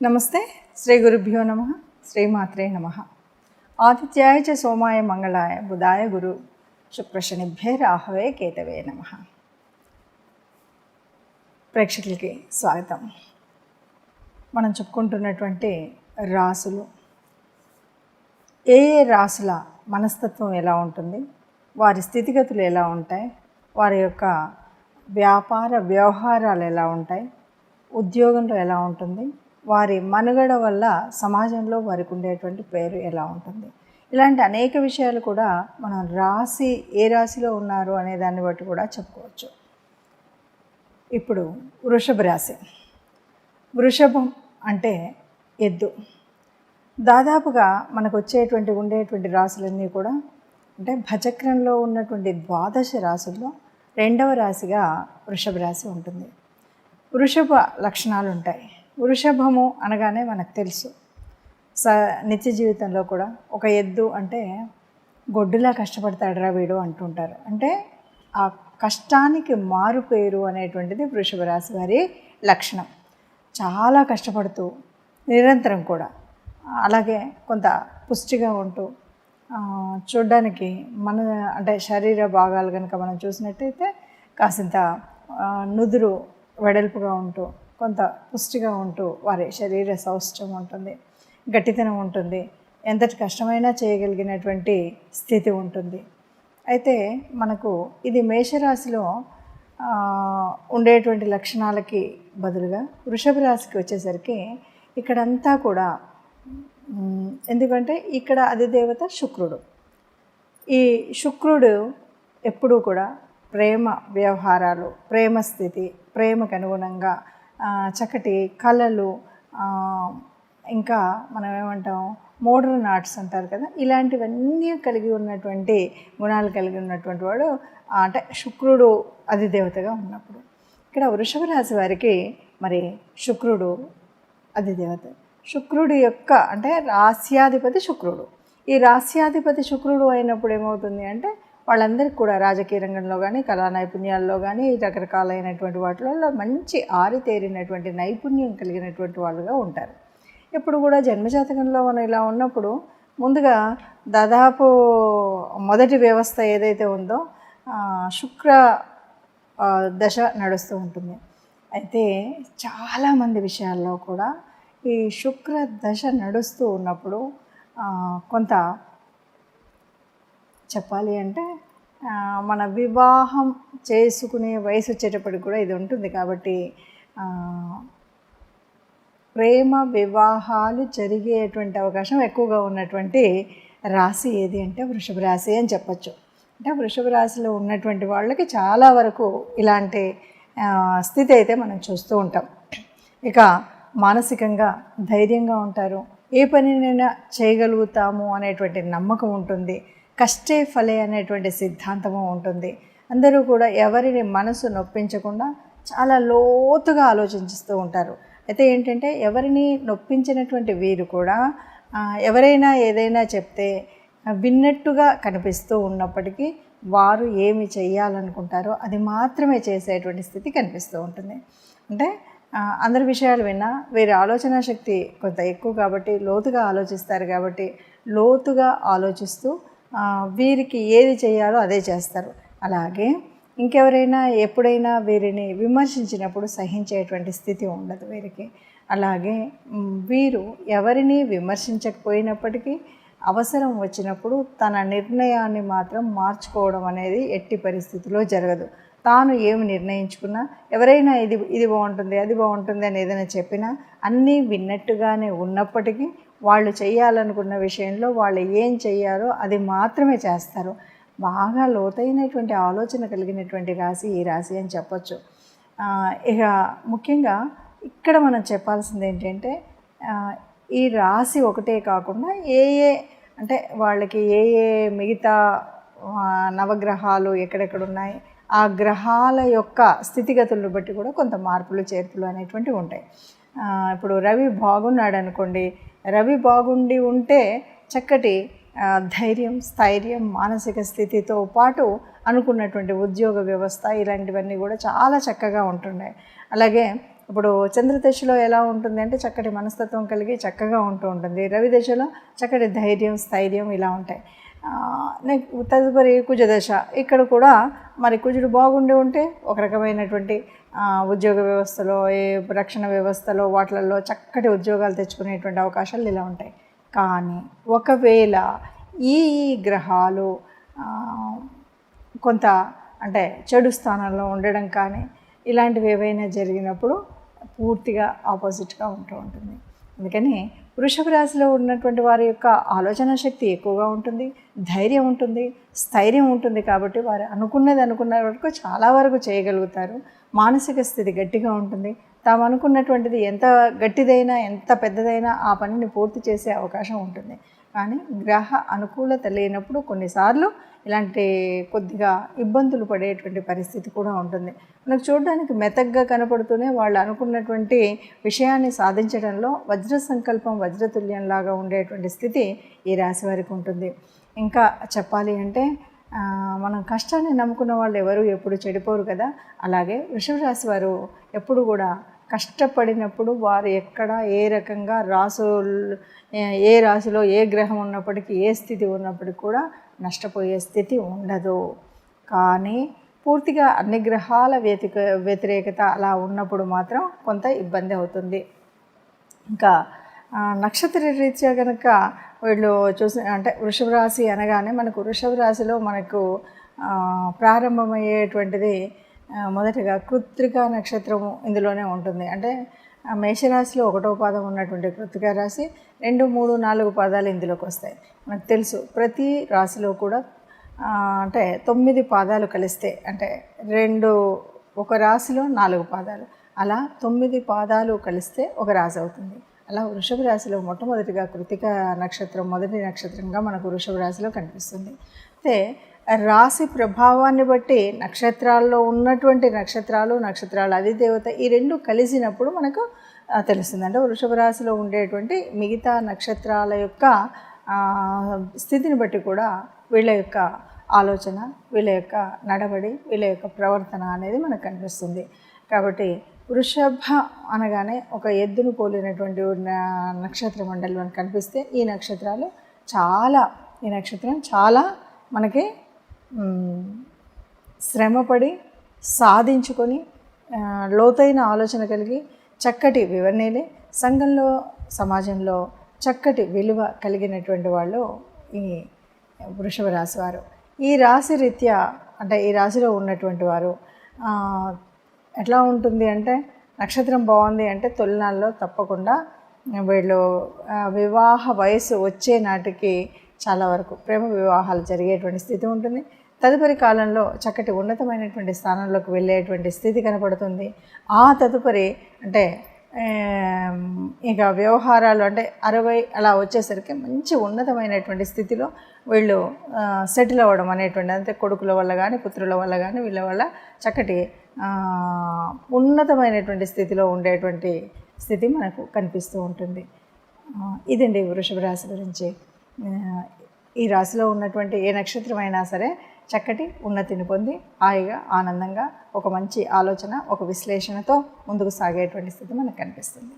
నమస్తే. శ్రీ గురుభ్యో నమ. శ్రీమాత్రే నమ. ఆదిత్యాయ చ సోమాయ మంగళాయ బుధాయ గురు శుక్రశనిభ్యే రాహవే కేతవే నమ. ప్రేక్షకులకి స్వాగతం. మనం చెప్పుకుంటున్నటువంటి రాసులు, ఏ రాసుల మనస్తత్వం ఎలా ఉంటుంది, వారి స్థితిగతులు ఎలా ఉంటాయి, వారి యొక్క వ్యాపార వ్యవహారాలు ఎలా ఉంటాయి, ఉద్యోగంలో ఎలా ఉంటుంది, వారి మనుగడ వల్ల సమాజంలో వారికి ఉండేటువంటి పేరు ఎలా ఉంటుంది, ఇలాంటి అనేక విషయాలు కూడా మనం ఏ రాశిలో ఉన్నారు అనే దాన్ని బట్టి కూడా చెప్పుకోవచ్చు. ఇప్పుడు వృషభ రాశి. వృషభం అంటే ఎద్దు. దాదాపుగా మనకు ఉండేటువంటి రాశులన్నీ కూడా అంటే భచక్రంలో ఉన్నటువంటి 12 రాశుల్లో 2వ రాశిగా వృషభ రాశి ఉంటుంది. వృషభ లక్షణాలు ఉంటాయి. వృషభము అనగానే మనకు తెలుసు, నిత్య జీవితంలో కూడా ఒక ఎద్దు అంటే గొడ్డులా కష్టపడతాడురా వీడు అంటుంటారు. అంటే ఆ కష్టానికి మారు పేరు అనేటువంటిది వృషభ రాశి వారి లక్షణం. చాలా కష్టపడుతూ నిరంతరం కూడా, అలాగే కొంత పుష్టిగా ఉంటూ, చూడ్డానికి అంటే శరీర భాగాలు కనుక మనం చూసినట్టయితే కాసింత నుదురు వెడల్పుగా ఉంటూ, కొంత పుష్టిగా ఉంటూ వారి శరీర సౌష్ఠ్యం ఉంటుంది, గట్టితనం ఉంటుంది, ఎంతటి కష్టమైనా చేయగలిగినటువంటి స్థితి ఉంటుంది. అయితే మనకు ఇది మేషరాశిలో ఉండేటువంటి లక్షణాలకి బదులుగా వృషభ రాశికి వచ్చేసరికి ఇక్కడంతా కూడా, ఎందుకంటే ఇక్కడ అధిదేవత శుక్రుడు. ఈ శుక్రుడు ఎప్పుడూ కూడా ప్రేమ వ్యవహారాలు, ప్రేమ స్థితి, ప్రేమకు అనుగుణంగా చక్కటి కళలు, ఇంకా మనం ఏమంటాం మోడర్న్ ఆర్ట్స్ అంటారు కదా, ఇలాంటివన్నీ కలిగి ఉన్నటువంటి గుణాలు కలిగి ఉన్నటువంటి వాడు అంటే శుక్రుడు అధిదేవతగా ఉన్నప్పుడు. ఇక్కడ వృషభ రాశి వారికి మరి శుక్రుడు అధిదేవత. శుక్రుడి యొక్క అంటే రాస్యాధిపతి శుక్రుడు. ఈ రాస్యాధిపతి శుక్రుడు అయినప్పుడు ఏమవుతుంది అంటే వాళ్ళందరికీ కూడా రాజకీయ రంగంలో కానీ, కళా నైపుణ్యాల్లో కానీ, రకరకాలైనటువంటి వాటిలో మంచి ఆరితేరినటువంటి నైపుణ్యం కలిగినటువంటి వాళ్ళుగా ఉంటారు. ఇప్పుడు కూడా జన్మజాతకంలో మనం ఇలా ఉన్నప్పుడు ముందుగా దాదాపు మొదటి వ్యవస్థ ఏదైతే ఉందో శుక్ర దశ నడుస్తూ ఉంటుంది. అయితే చాలామంది విషయాల్లో కూడా ఈ శుక్ర దశ నడుస్తూ ఉన్నప్పుడు కొంత చెప్పాలి అంటే మన వివాహం చేసుకునే వయసు వచ్చేటప్పటికి కూడా ఇది ఉంటుంది. కాబట్టి ప్రేమ వివాహాలు జరిగేటువంటి అవకాశం ఎక్కువగా ఉన్నటువంటి రాశి ఏది అంటే వృషభ రాశి అని చెప్పచ్చు. అంటే వృషభ రాశిలో ఉన్నటువంటి వాళ్ళకి చాలా వరకు ఇలాంటి స్థితి అయితే మనం చూస్తూ ఉంటాం. ఇక మానసికంగా ధైర్యంగా ఉంటారు, ఏ పనినైనా చేయగలుగుతాము అనేటువంటి నమ్మకం ఉంటుంది, కష్టే ఫలే అనేటువంటి సిద్ధాంతము ఉంటుంది. అందరూ కూడా ఎవరిని మనసు నొప్పించకుండా చాలా లోతుగా ఆలోచిస్తూ ఉంటారు. అయితే ఏంటంటే ఎవరిని నొప్పించినటువంటి వీరు కూడా ఎవరైనా ఏదైనా చెప్తే విన్నట్టుగా కనిపిస్తూ ఉన్నప్పటికీ వారు ఏమి చేయాలనుకుంటారో అది మాత్రమే చేసేటువంటి స్థితి కనిపిస్తూ ఉంటుంది. అంటే అందరి విషయాలు విన్నా వీరి ఆలోచన శక్తి కొంత ఎక్కువ కాబట్టి, లోతుగా ఆలోచిస్తారు కాబట్టి, లోతుగా ఆలోచిస్తూ వీరికి ఏది చేయాలో అదే చేస్తారు. అలాగే ఇంకెవరైనా ఎప్పుడైనా వీరిని విమర్శించినప్పుడు సహించేటువంటి స్థితి ఉండదు వీరికి. అలాగే వీరు ఎవరిని విమర్శించకపోయినప్పటికీ అవసరం వచ్చినప్పుడు తన నిర్ణయాన్ని మాత్రం మార్చుకోవడం అనేది ఎట్టి పరిస్థితిలో జరగదు. తాను ఏమి నిర్ణయించుకున్నా, ఎవరైనా ఇది బాగుంటుంది, అది బాగుంటుంది అని ఏదైనా చెప్పినా అన్నీ విన్నట్టుగానే ఉన్నప్పటికీ వాళ్ళు చేయాలనుకున్న విషయంలో వాళ్ళు ఏం చేయాలో అది మాత్రమే చేస్తారు. బాగా లోతైనటువంటి ఆలోచన కలిగినటువంటి రాశి ఈ రాశి అని చెప్పచ్చు. ఇక ముఖ్యంగా ఇక్కడ మనం చెప్పాల్సింది ఏంటంటే ఈ రాశి ఒకటే కాకుండా అంటే వాళ్ళకి మిగతా నవగ్రహాలు ఎక్కడెక్కడ ఉన్నాయి, ఆ గ్రహాల యొక్క స్థితిగతులను బట్టి కూడా కొంత మార్పులు చేర్పులు అనేటువంటివి ఉంటాయి. ఇప్పుడు రవి బాగున్నాడు అనుకోండి, రవి బాగుండి ఉంటే చక్కటి ధైర్యం, స్థైర్యం, మానసిక స్థితితో పాటు అనుకున్నటువంటి ఉద్యోగ వ్యవస్థ ఇలాంటివన్నీ కూడా చాలా చక్కగా ఉంటున్నాయి. అలాగే ఇప్పుడు చంద్రదశలో ఎలా ఉంటుంది అంటే చక్కటి మనస్తత్వం కలిగి చక్కగా ఉంటూ ఉంటుంది. రవి దశలో చక్కటి ధైర్యం, స్థైర్యం ఇలా ఉంటాయి. తదుపరి కుజదశ, ఇక్కడ కూడా మరి కుజుడు బాగుండి ఉంటే ఒక రకమైనటువంటి ఉద్యోగ వ్యవస్థలో, ఏ రక్షణ వ్యవస్థలో వాటిలలో చక్కటి ఉద్యోగాలు తెచ్చుకునేటువంటి అవకాశాలు ఇలా ఉంటాయి. కానీ ఒకవేళ ఈ గ్రహాలు కొంత అంటే చెడు స్థానంలో ఉండడం కానీ ఇలాంటివి ఏవైనా జరిగినప్పుడు పూర్తిగా ఆపోజిట్గా ఉంటూ ఉంటుంది. అందుకని వృషభ రాశిలో ఉన్నటువంటి వారి యొక్క ఆలోచన శక్తి ఎక్కువగా ఉంటుంది, ధైర్యం ఉంటుంది, స్థైర్యం ఉంటుంది. కాబట్టి వారు అనుకున్న వరకు చాలా వరకు చేయగలుగుతారు. మానసిక స్థితి గట్టిగా ఉంటుంది. తాము అనుకున్నటువంటిది ఎంత గట్టిదైనా, ఎంత పెద్దదైనా ఆ పనిని పూర్తి చేసే అవకాశం ఉంటుంది. కానీ గ్రహ అనుకూలత లేనప్పుడు కొన్నిసార్లు ఇలాంటి కొద్దిగా ఇబ్బందులు పడేటువంటి పరిస్థితి కూడా ఉంటుంది. మనకు చూడడానికి మెతగ్గా కనపడుతూనే వాళ్ళు అనుకున్నటువంటి విషయాన్ని సాధించడంలో వజ్ర సంకల్పం, వజ్రతుల్యంలాగా ఉండేటువంటి స్థితి ఈ రాశి వారికి ఉంటుంది. ఇంకా చెప్పాలి అంటే మనం కష్టాన్ని నమ్ముకున్న వాళ్ళు ఎవరు ఎప్పుడు చెడిపోరు కదా. అలాగే వృషభ రాశి వారు ఎప్పుడు కూడా కష్టపడినప్పుడు వారు ఎక్కడ ఏ రకంగా ఏ రాశిలో ఏ గ్రహం ఉన్నప్పటికీ, ఏ స్థితి ఉన్నప్పటికీ కూడా నష్టపోయే స్థితి ఉండదు. కానీ పూర్తిగా అన్ని గ్రహాల వ్యతిరేకత అలా ఉన్నప్పుడు మాత్రం కొంత ఇబ్బంది అవుతుంది. ఇంకా నక్షత్ర రీత్యా కనుక వీళ్ళు చూసి అంటే వృషభ రాశి అనగానే మనకు వృషభ రాశిలో మనకు ప్రారంభమయ్యేటువంటిది మొదటిగా కృత్తికా నక్షత్రము ఇందులోనే ఉంటుంది. అంటే మేషరాశిలో 1వ పాదం ఉన్నటువంటి కృత్తికా రాశి 2, 3, 4 పాదాలు ఇందులోకి వస్తాయి. మనకు తెలుసు ప్రతి రాశిలో కూడా అంటే 9 పాదాలు కలిస్తే అంటే ఒక రాశిలో 4 పాదాలు, అలా 9 పాదాలు కలిస్తే ఒక రాశి అవుతుంది. అలా వృషభ రాశిలో మొట్టమొదటిగా కృత్తికా నక్షత్రం మొదటి నక్షత్రంగా మనకు వృషభ రాశిలో కనిపిస్తుంది. అయితే రాశి ప్రభావాన్ని బట్టి నక్షత్రాల్లో ఉన్నటువంటి నక్షత్రాల అధిదేవత ఈ రెండు కలిసినప్పుడు మనకు తెలుస్తుంది. అంటే వృషభ రాశిలో ఉండేటువంటి మిగతా నక్షత్రాల యొక్క స్థితిని బట్టి కూడా వీళ్ళ యొక్క ఆలోచన, వీళ్ళ యొక్క నడవడి, వీళ్ళ యొక్క ప్రవర్తన అనేది మనకు కనిపిస్తుంది. కాబట్టి వృషభ అనగానే ఒక ఎద్దును పోలినటువంటి నక్షత్ర మండలి మనకు కనిపిస్తే ఈ నక్షత్రం చాలా మనకి శ్రమపడి సాధించుకొని లోతైన ఆలోచన కలిగి చక్కటి వివరణలే సంఘంలో, సమాజంలో చక్కటి విలువ కలిగినటువంటి వాళ్ళు ఈ వృషభ రాశి వారు. ఈ రాశి రీత్యా అంటే ఈ రాశిలో ఉన్నటువంటి వారు ఎట్లా ఉంటుంది అంటే నక్షత్రం బాగుంది అంటే తొలినాళ్ళలో తప్పకుండా వీళ్ళు వివాహ వయసు వచ్చే నాటికి చాలా వరకు ప్రేమ వివాహాలు జరిగేటువంటి స్థితి ఉంటుంది. తదుపరి కాలంలో చక్కటి ఉన్నతమైనటువంటి స్థానంలోకి వెళ్ళేటువంటి స్థితి కనపడుతుంది. ఆ తదుపరి అంటే ఇక వ్యవహారాలు అంటే 60 అలా వచ్చేసరికి మంచి ఉన్నతమైనటువంటి స్థితిలో వీళ్ళు సెటిల్ అవ్వడం అనేటువంటి, అంటే కొడుకుల వల్ల కానీ పుత్రుల వల్ల కానీ వీళ్ళ వల్ల చక్కటి ఉన్నతమైనటువంటి స్థితిలో ఉండేటువంటి స్థితి మనకు కనిపిస్తూ ఉంటుంది. ఇదండి వృషభ రాశి గురించి. ఈ రాశిలో ఉన్నటువంటి ఏ నక్షత్రమైనా సరే చక్కటి ఉన్నతిని పొంది హాయిగా ఆనందంగా ఒక మంచి ఆలోచన, ఒక విశ్లేషణతో ముందుకు సాగేటువంటి స్థితి మనకు కనిపిస్తుంది.